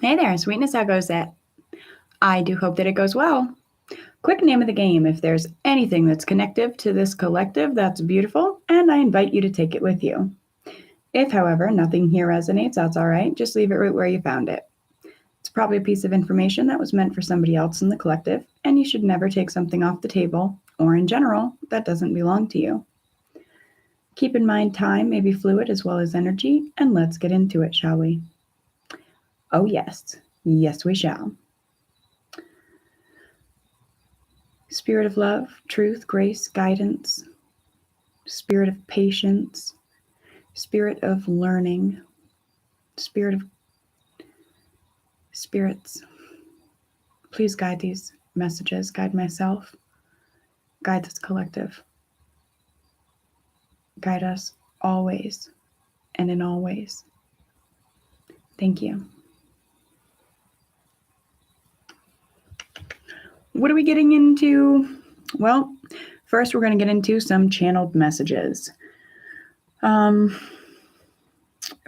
Hey there, sweetness, how goes that? I do hope that it goes well. Quick name of the game: if there's anything that's connective to this collective, that's beautiful, and I invite you to take it with you. If, however, nothing here resonates, that's all right. Just leave it right where you found it. It's probably a piece of information that was meant for somebody else in the collective, and you should never take something off the table, or in general, that doesn't belong to you. Keep in mind time may be fluid as well as energy, and let's get into it, shall we? Oh, yes. Yes, we shall. Spirit of love, truth, grace, guidance, spirit of patience, spirit of learning, spirit of spirits. Please guide these messages, guide myself, guide this collective, guide us always and in all ways. Thank you. What are we getting into? Well, first we're going to get into some channeled messages.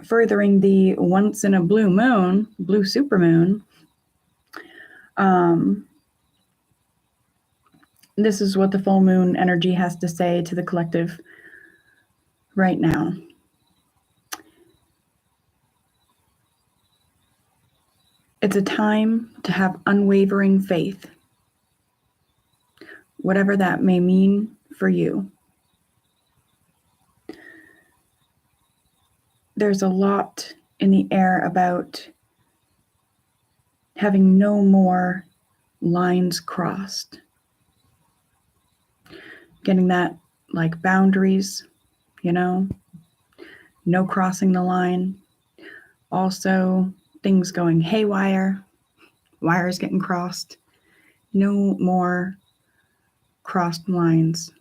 Furthering the once in a blue moon, blue supermoon, this is what the full moon energy has to say to the collective right now. It's a time to have unwavering faith, whatever that may mean for you. There's a lot in the air about having no more lines crossed. Getting that, like, boundaries, no crossing the line. Also, things going haywire, wires getting crossed. No more crossed lines.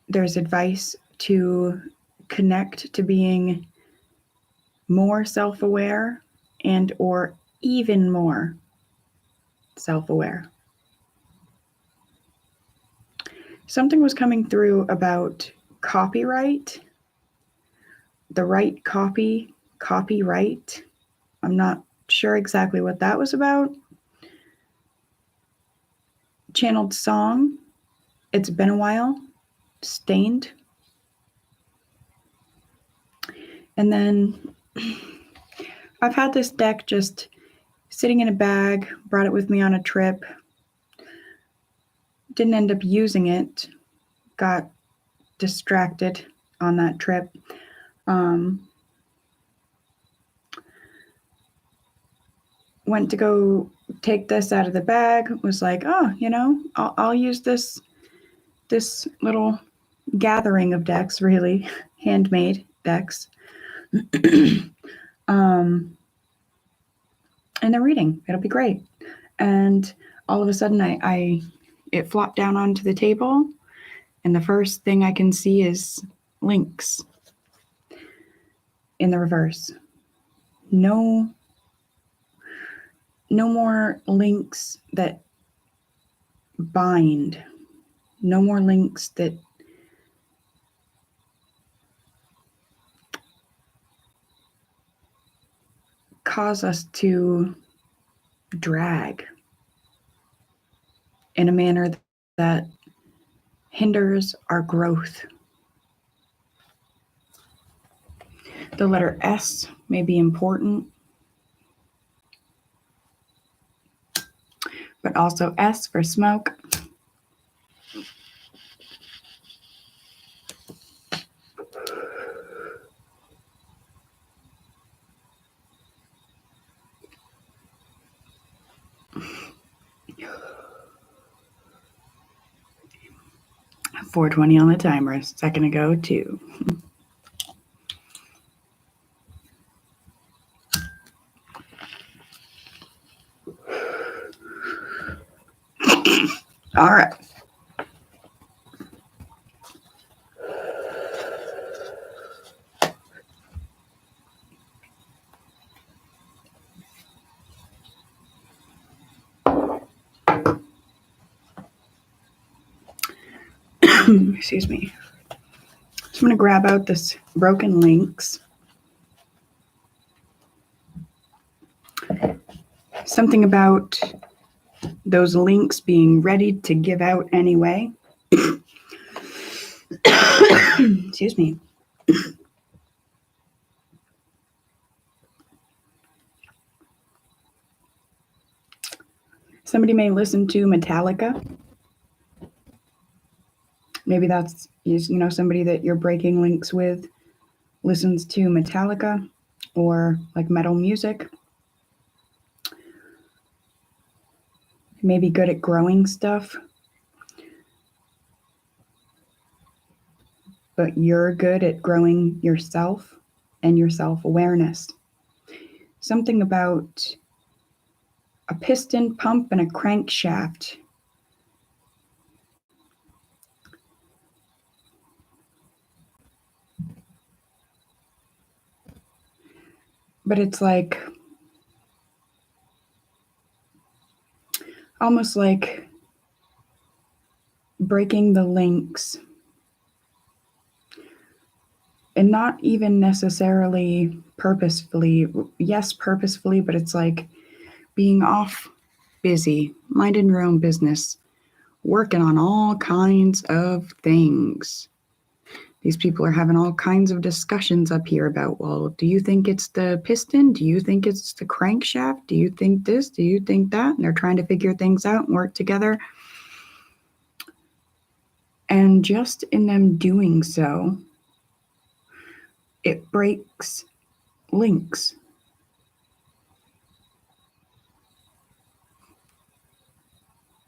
There's advice to connect to being more self-aware and or even more self-aware. Something was coming through about copyright, the right copyright. I'm not sure exactly what that was about. Channeled song, It's Been a While, Stained. And then I've had this deck just sitting in a bag, brought it with me on a trip. Didn't end up using it, got distracted on that trip. Went to go take this out of the bag, was like, oh, I'll use this little gathering of decks, really, handmade decks. And they're reading. It'll be great. And all of a sudden, it flopped down onto the table, and the first thing I can see is links in the reverse. No more links that bind. No more links that cause us to drag in a manner that hinders our growth. The letter S may be important, but also S for smoke. .420 on the timer a second ago, too. All right. Excuse me. So I'm going to grab out this broken links. Something about those links being ready to give out anyway. Excuse me. Somebody may listen to Metallica. Maybe that's, somebody that you're breaking links with listens to Metallica or like metal music. Maybe good at growing stuff. But you're good at growing yourself and your self-awareness. Something about a piston pump and a crankshaft. But it's like, almost like breaking the links. And not even necessarily purposefully. Yes, purposefully, but it's like being off busy, minding your own business, working on all kinds of things. These people are having all kinds of discussions up here about, well, do you think it's the piston? Do you think it's the crankshaft? Do you think this? Do you think that? And they're trying to figure things out and work together. And just in them doing so, it breaks links.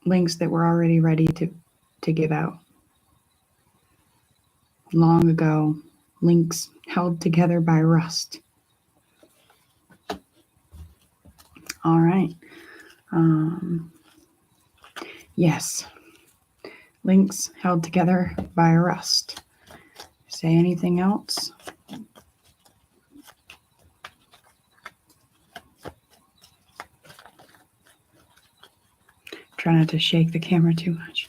Links that were already ready to give out. Long ago, links held together by rust. All right. Yes. Links held together by rust. Say anything else? Try not to shake the camera too much.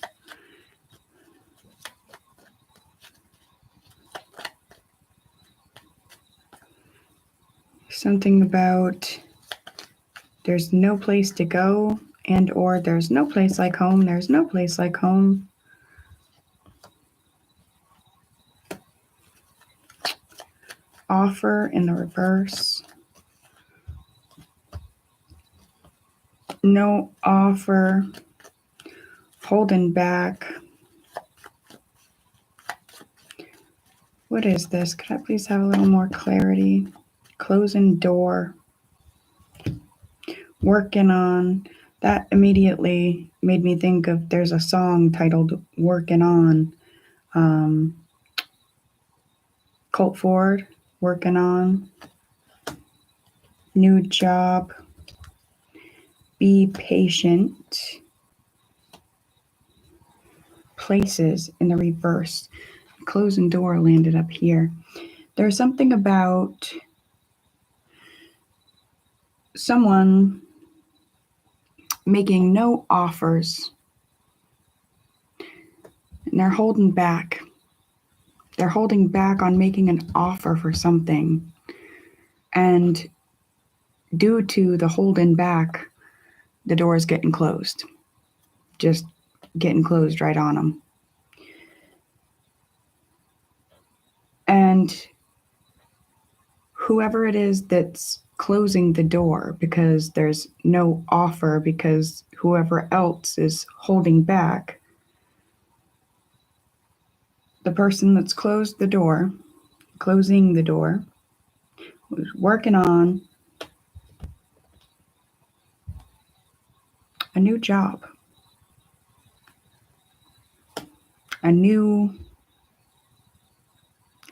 Something about there's no place to go and or there's no place like home. There's no place like home. Offer in the reverse. No offer. Holding back. What is this? Could I please have a little more clarity? Closing door. Working on. That immediately made me think of there's a song titled Working On. Colt Ford, Working On. New job. Be patient. Places in the reverse. Closing door landed up here. There's something about someone making no offers and they're holding back. They're holding back on making an offer for something. And due to the holding back, the door is getting closed. Just getting closed right on them. And whoever it is that's closing the door because there's no offer, because whoever else is holding back, the person that's closing the door, was working on a new job, a new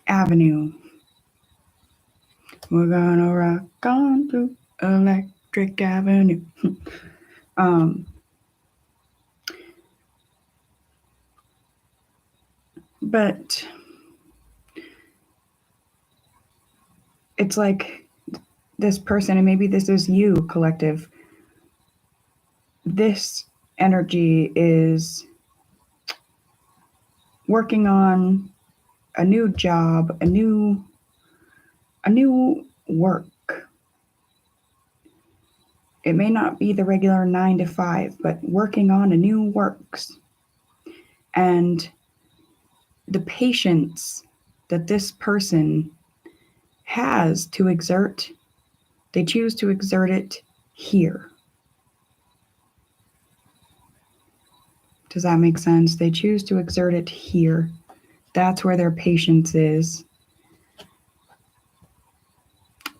avenue. We're gonna rock on through Electric Avenue. But it's like this person, and maybe this is you, collective, this energy is working on a new job, a new work. It may not be the regular 9 to 5, but working on a new works. And the patience that this person has to exert, they choose to exert it here. Does that make sense? They choose to exert it here. That's where their patience is.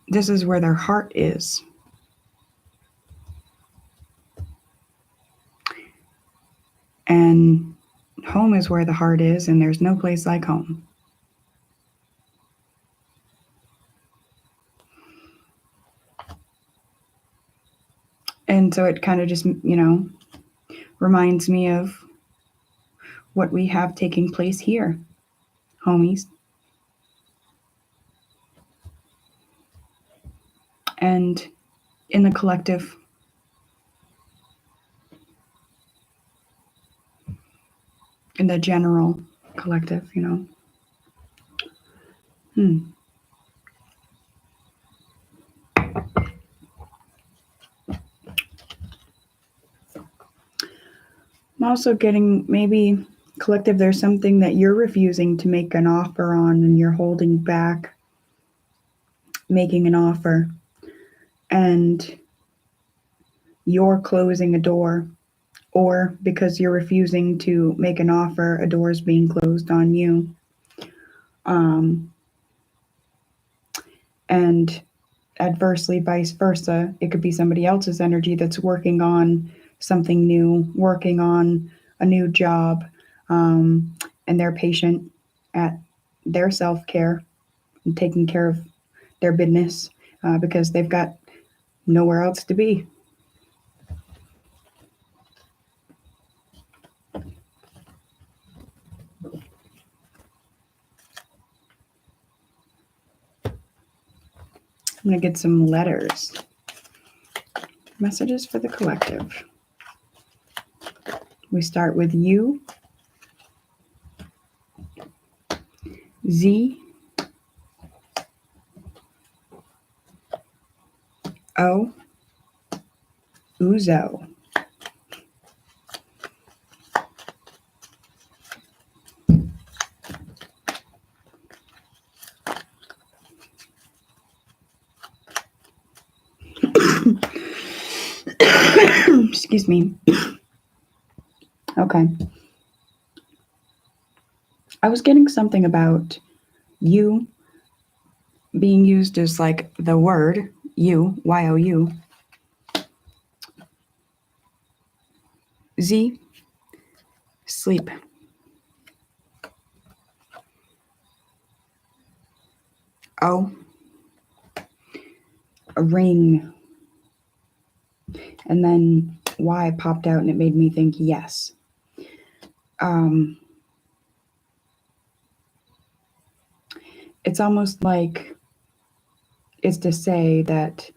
This is where their heart is. And home is where the heart is, and there's no place like home. And so it kind of just, reminds me of what we have taking place here, homies. And in the collective. In the general collective, I'm also getting maybe collective, there's something that you're refusing to make an offer on and you're holding back making an offer, and you're closing a door, or because you're refusing to make an offer, a door is being closed on you. And adversely, vice versa, it could be somebody else's energy that's working on something new, working on a new job, and they're patient at their self-care and taking care of their business because they've got nowhere else to be. I'm going to get some letters. Messages for the collective. We start with U, Z, O, Uzo. Excuse me. Okay. I was getting something about you being used as like the word you, Y-O-U. Z, sleep. O, a ring. And then Y popped out and it made me think yes. It's almost like it's to say that,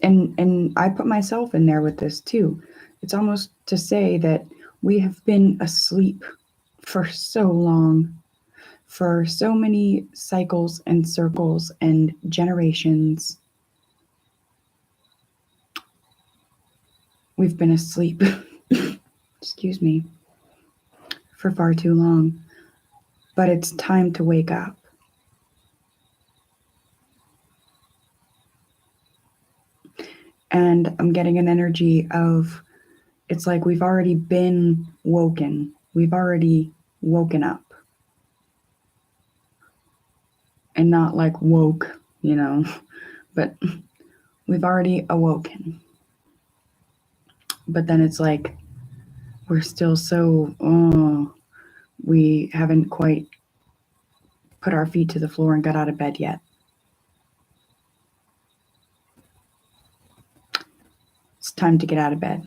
and I put myself in there with this too. It's almost to say that we have been asleep for so long, for so many cycles and circles and generations. We've been asleep, excuse me, for far too long. But it's time to wake up. And I'm getting an energy of, it's like we've already been woken. We've already woken up. And not like woke, but we've already awoken. But then it's like, we're still so, we haven't quite put our feet to the floor and got out of bed yet. It's time to get out of bed.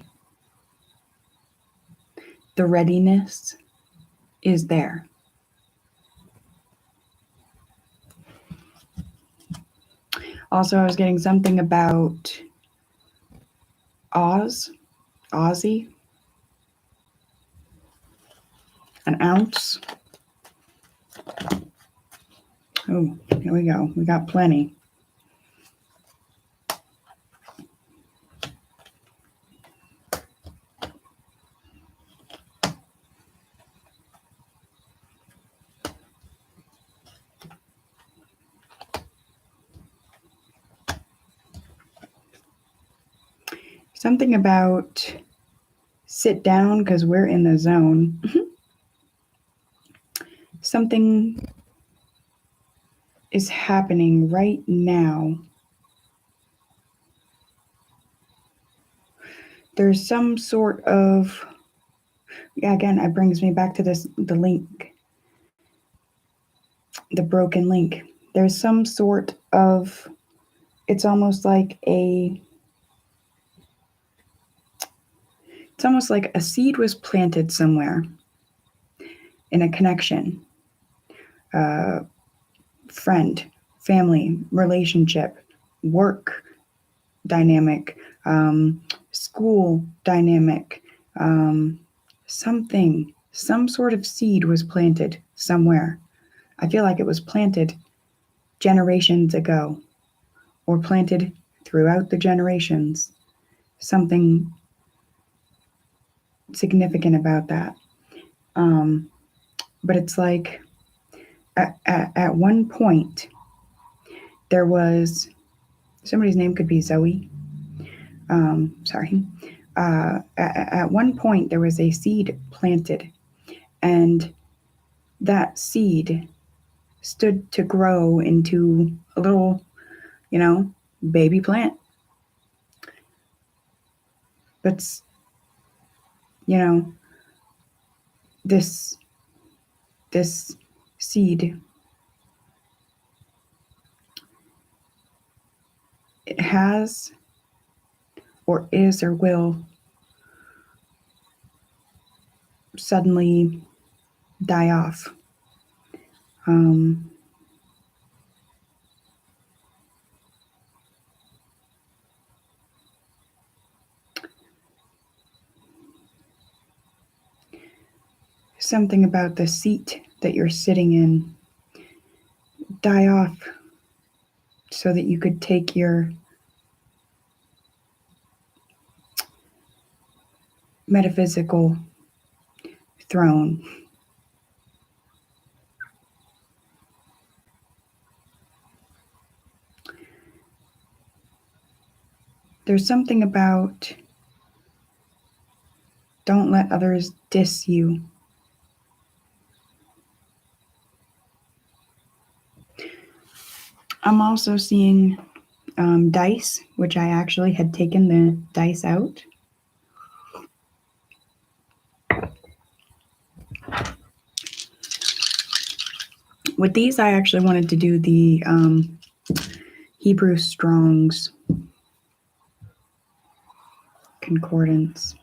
The readiness is there. Also, I was getting something about Aussie, an ounce, Oh, here we go. We got plenty. Something about sit down because we're in the zone. Something is happening right now. There's some sort of, yeah, again, it brings me back to the link, the broken link. There's some sort of, it's almost like a seed was planted somewhere in a connection, friend, family, relationship, work dynamic, school dynamic, some sort of seed was planted somewhere. I feel like it was planted generations ago or planted throughout the generations. Something significant about that. But it's like at one point, there was somebody's name could be Zoe. Sorry. At one point, there was a seed planted, and that seed stood to grow into a little, baby plant. But, this seed, it has or is or will suddenly die off. Something about the seat that you're sitting in die off so that you could take your metaphysical throne. There's something about don't let others diss you. I'm also seeing dice, which I actually had taken the dice out. With these, I actually wanted to do the Hebrew Strong's Concordance.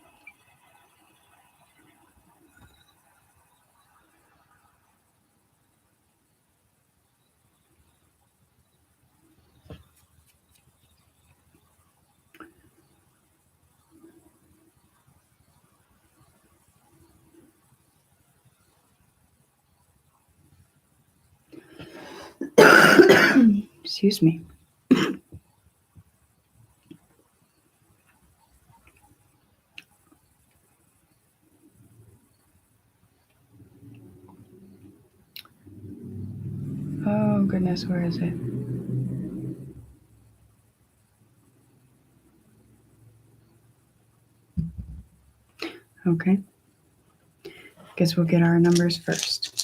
Excuse me. Oh, goodness, where is it? Okay. Guess we'll get our numbers first.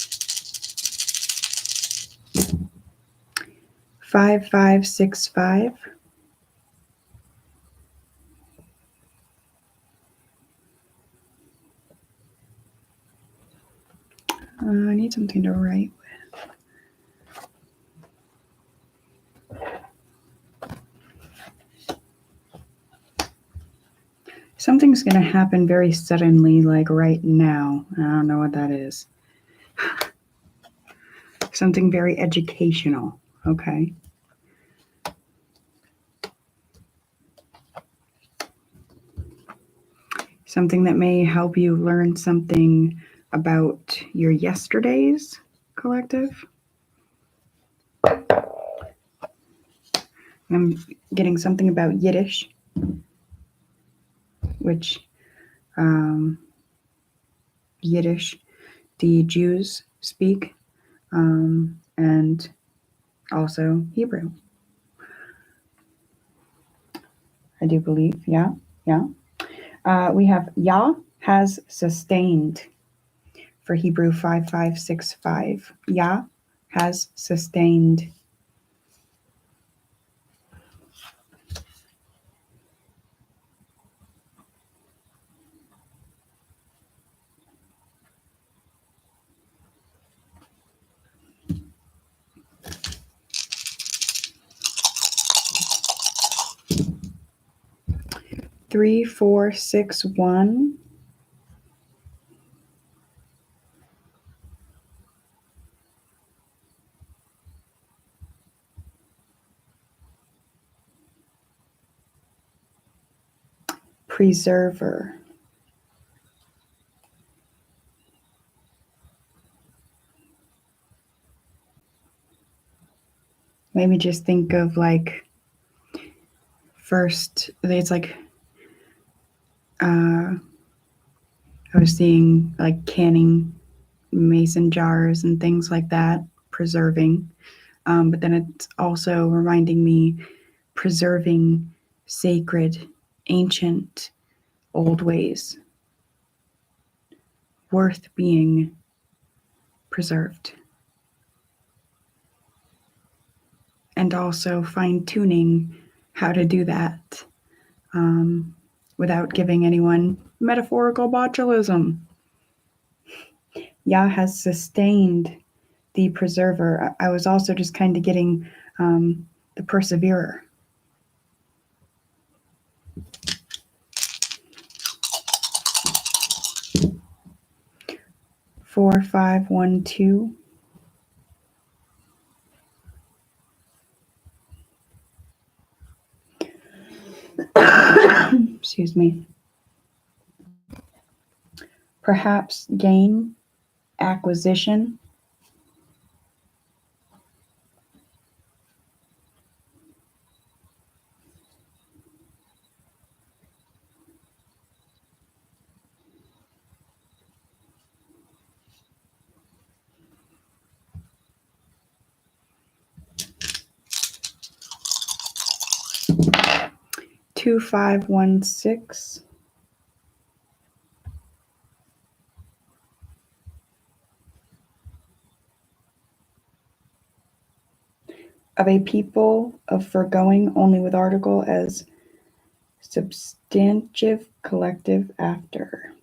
5565. I need something to write with. Something's going to happen very suddenly, like right now. I don't know what that is. Something very educational. Okay. Something that may help you learn something about your yesterdays, collective. I'm getting something about Yiddish, which Yiddish the Jews speak, and also Hebrew. I do believe, yeah. We have Yah has sustained for Hebrew 5565. Yah has sustained. Three, 4, 6, 1. Preserver. Maybe just think of like first, it's like I was seeing like canning mason jars and things like that, preserving. But then it's also reminding me preserving sacred, ancient, old ways worth being preserved. And also fine tuning how to do that without giving anyone metaphorical botulism. Yah has sustained the preserver. I was also just kind of getting the perseverer. 4, 5, 1, 2. Excuse me. Perhaps gain, acquisition. Two, 5, 1, 6. Of a people of foregoing only with article as substantive collective after.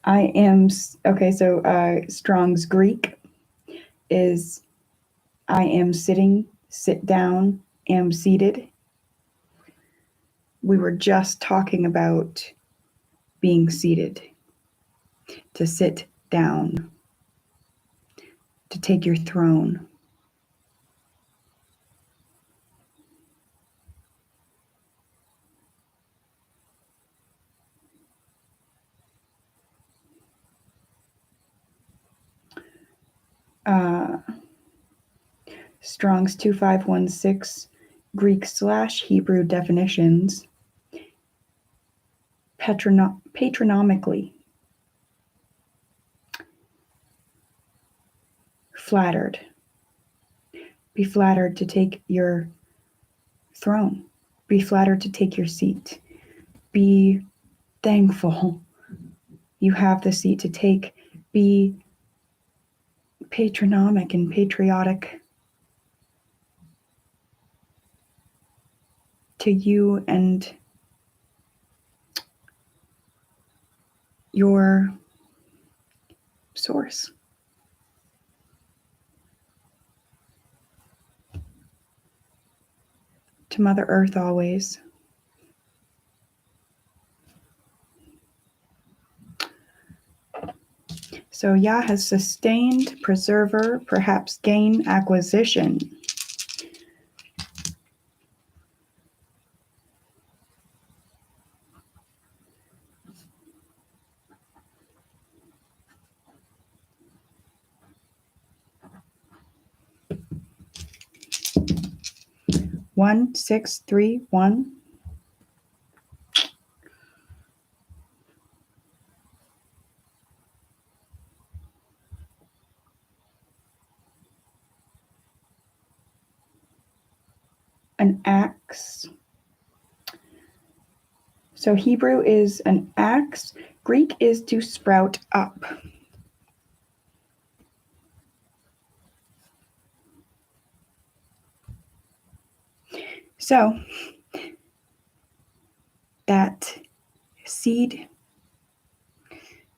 I am, okay, so Strong's Greek is I am sitting, sit down, am seated. We were just talking about being seated, to sit down, to take your throne. Strong's 2516 Greek / Hebrew definitions. Patronomically. Flattered. Be flattered to take your throne. Be flattered to take your seat. Be thankful you have the seat to take. Be patronymic and patriotic to you and your source. To Mother Earth always. So Yah has sustained, preserver, perhaps gain, acquisition. 1631. An axe. So Hebrew is an axe. Greek is to sprout up. So that seed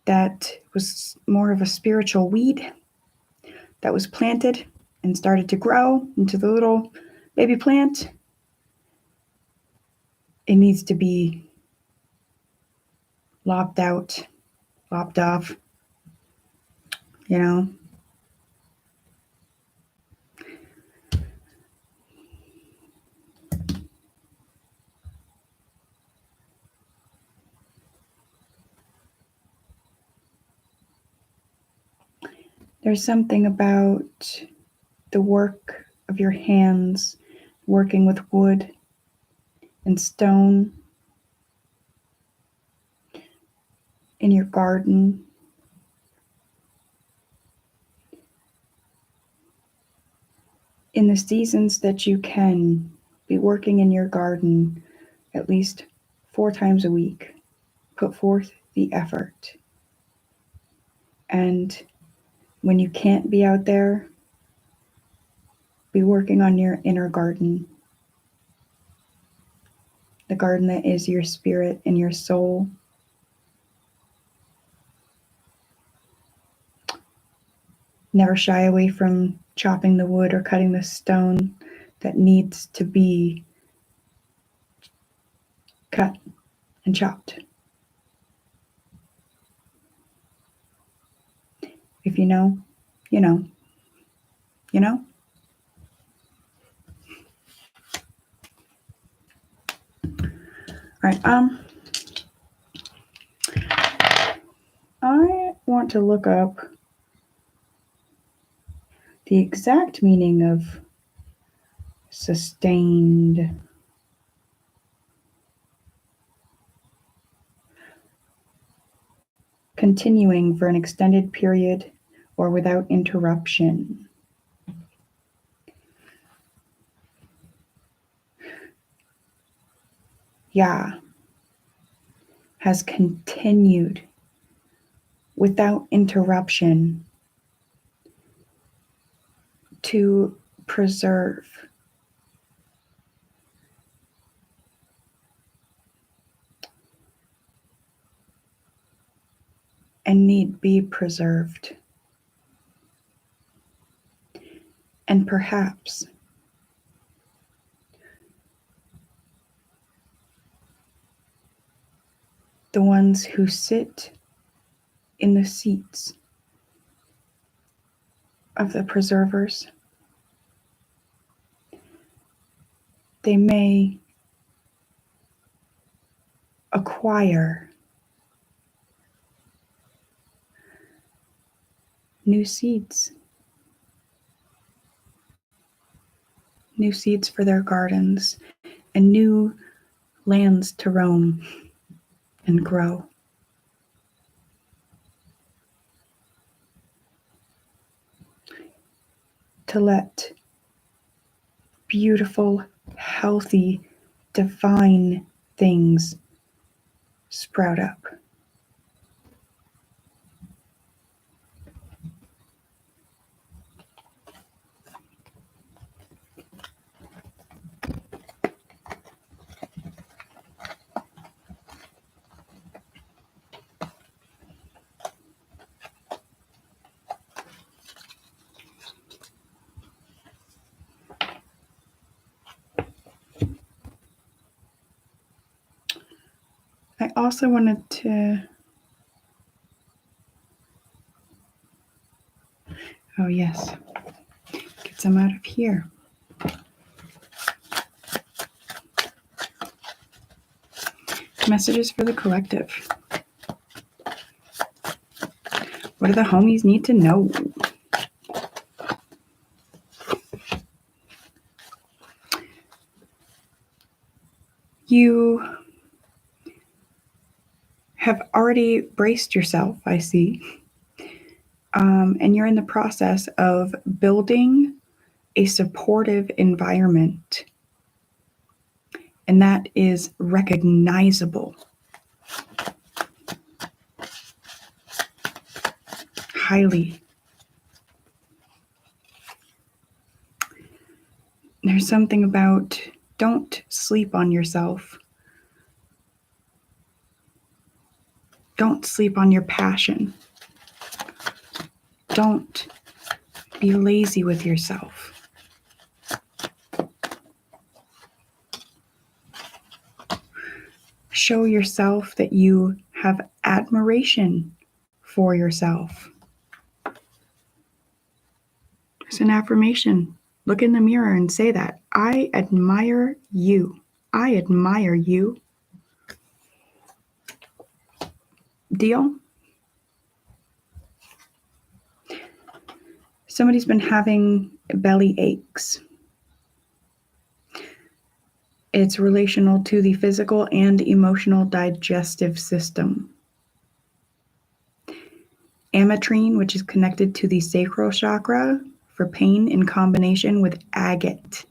that was more of a spiritual weed that was planted and started to grow into the little baby plant, it needs to be lopped out, lopped off, you know. There's something about the work of your hands, working with wood and stone in your garden. In the seasons that you can be working in your garden at least 4 times a week, put forth the effort. And when you can't be out there, be working on your inner garden, the garden that is your spirit and your soul. Never shy away from chopping the wood or cutting the stone that needs to be cut and chopped. If you know, you know. You know? All right. I want to look up the exact meaning of sustained. Continuing for an extended period or without interruption. Yah has continued without interruption to preserve and need be preserved. And perhaps the ones who sit in the seats of the preservers, they may acquire new seeds for their gardens, and new lands to roam and grow. To let beautiful, healthy, divine things sprout up. I also wanted to, oh yes, get some out of here. Messages for the collective. What do the homies need to know? You have already braced yourself, I see. And you're in the process of building a supportive environment. And that is recognizable. Highly. There's something about don't sleep on yourself. Don't sleep on your passion. Don't be lazy with yourself. Show yourself that you have admiration for yourself. It's an affirmation. Look in the mirror and say that. I admire you. I admire you. Deal? Somebody's been having belly aches. It's relational to the physical and emotional digestive system. Ametrine, which is connected to the sacral chakra for pain, in combination with agate,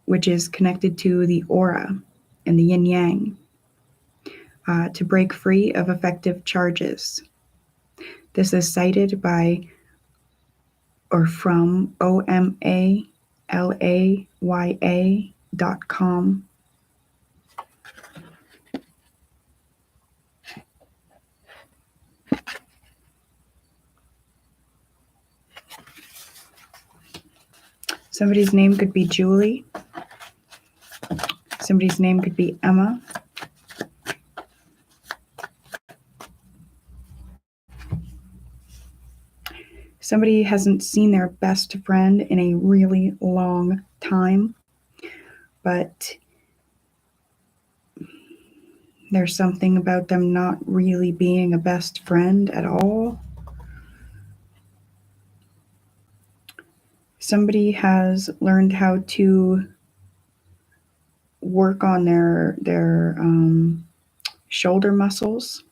which is connected to the aura and the yin yang, to break free of effective charges. This is cited by or from omalaya.com. Somebody's name could be Julie. Somebody's name could be Emma. Somebody hasn't seen their best friend in a really long time, but there's something about them not really being a best friend at all. Somebody has learned how to work on their shoulder muscles,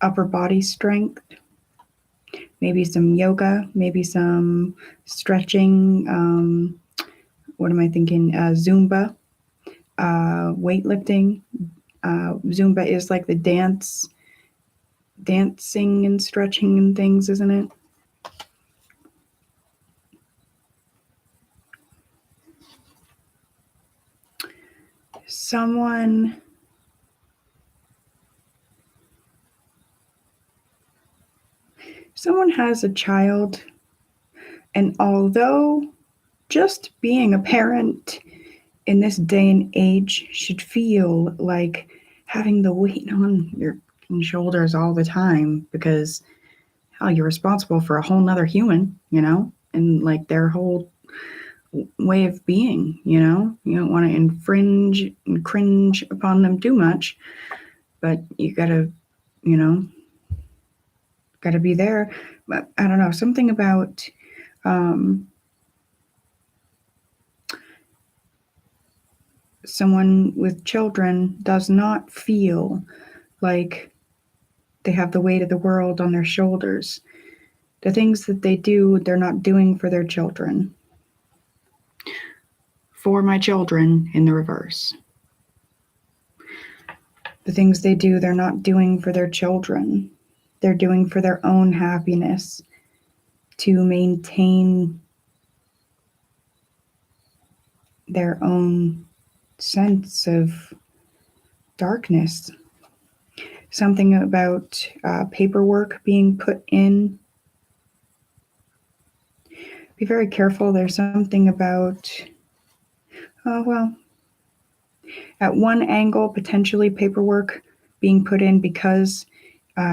upper body strength, maybe some yoga, maybe some stretching. What am I thinking? Zumba, weightlifting. Zumba is like the dancing and stretching and things, isn't it? Someone has a child, and although just being a parent in this day and age should feel like having the weight on your shoulders all the time, because you're responsible for a whole nother human, and like their whole way of being, you don't want to infringe and cringe upon them too much, but you gotta be there. But I don't know, something about someone with children does not feel like they have the weight of the world on their shoulders. The things that they do, they're not doing for their children. For my children in the reverse. The things they do, they're not doing for their children. They're doing for their own happiness, to maintain their own sense of darkness. Something about paperwork being put in. Be very careful. There's something about, at one angle, potentially paperwork being put in because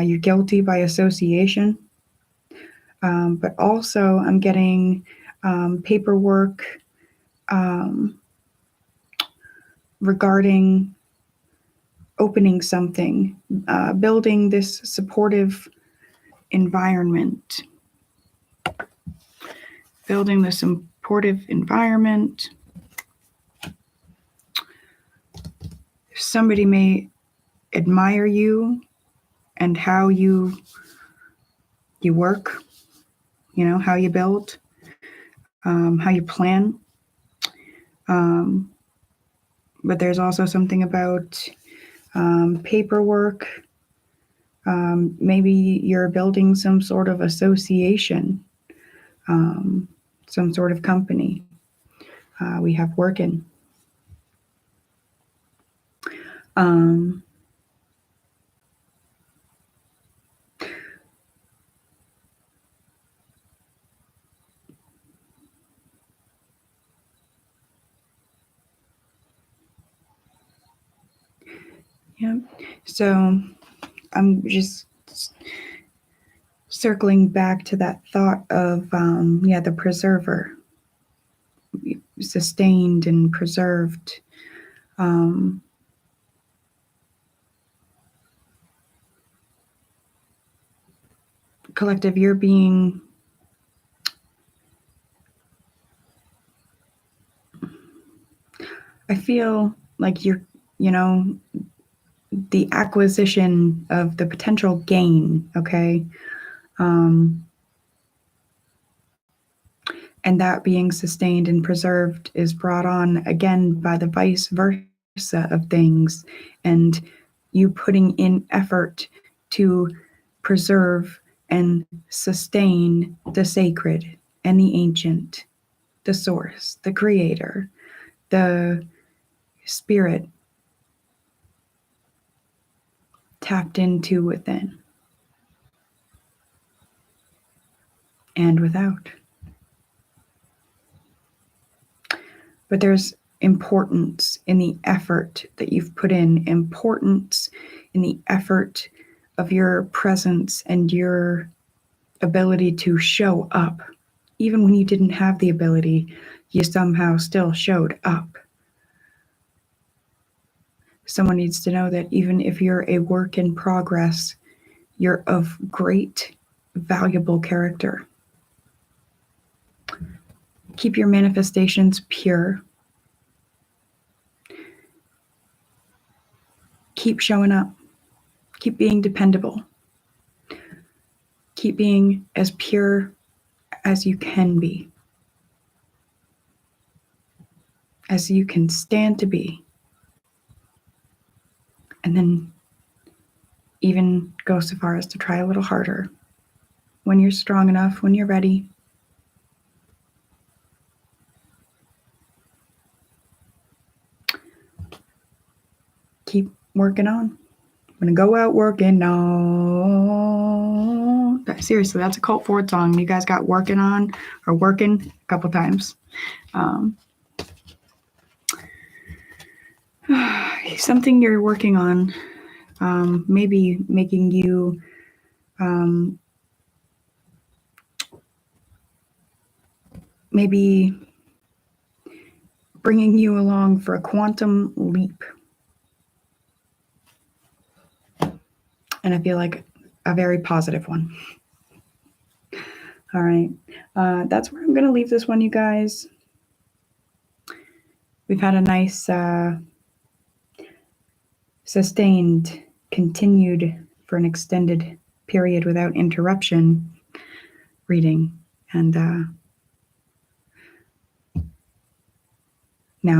you're guilty by association. But also I'm getting paperwork regarding opening something, building this supportive environment. Building the supportive environment. somebody may admire you and how you work, how you build, how you plan. But there's also something about paperwork. Maybe you're building some sort of association, some sort of company. We have working. Yeah. So I'm just circling back to that thought of, the preserver, sustained and preserved. Collective, you're being I feel like you're, the acquisition of the potential gain, okay? And that being sustained and preserved is brought on again by the vice versa of things, and you putting in effort to preserve and sustain the sacred and the ancient, the source, the creator, the spirit tapped into within and without. But there's importance in the effort that you've put in, importance in the effort of your presence and your ability to show up. Even when you didn't have the ability, you somehow still showed up. Someone needs to know that even if you're a work in progress, you're of great, valuable character. Keep your manifestations pure. Keep showing up. Keep being dependable. Keep being as pure as you can be, as you can stand to be. And then even go so far as to try a little harder when you're strong enough, when you're ready. Keep working on. I'm going to go out working on. Seriously, that's a Cult Ford song. You guys got working on or working a couple times. Something you're working on, maybe making you maybe bringing you along for a quantum leap. And I feel like a very positive one. All right. That's where I'm going to leave this one, you guys. We've had a nice, sustained, continued for an extended period without interruption reading. And now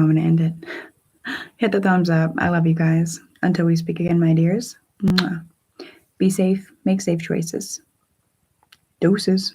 I'm going to end it. Hit the thumbs up. I love you guys. Until we speak again, my dears. Mwah. Be safe. Make safe choices. Doses.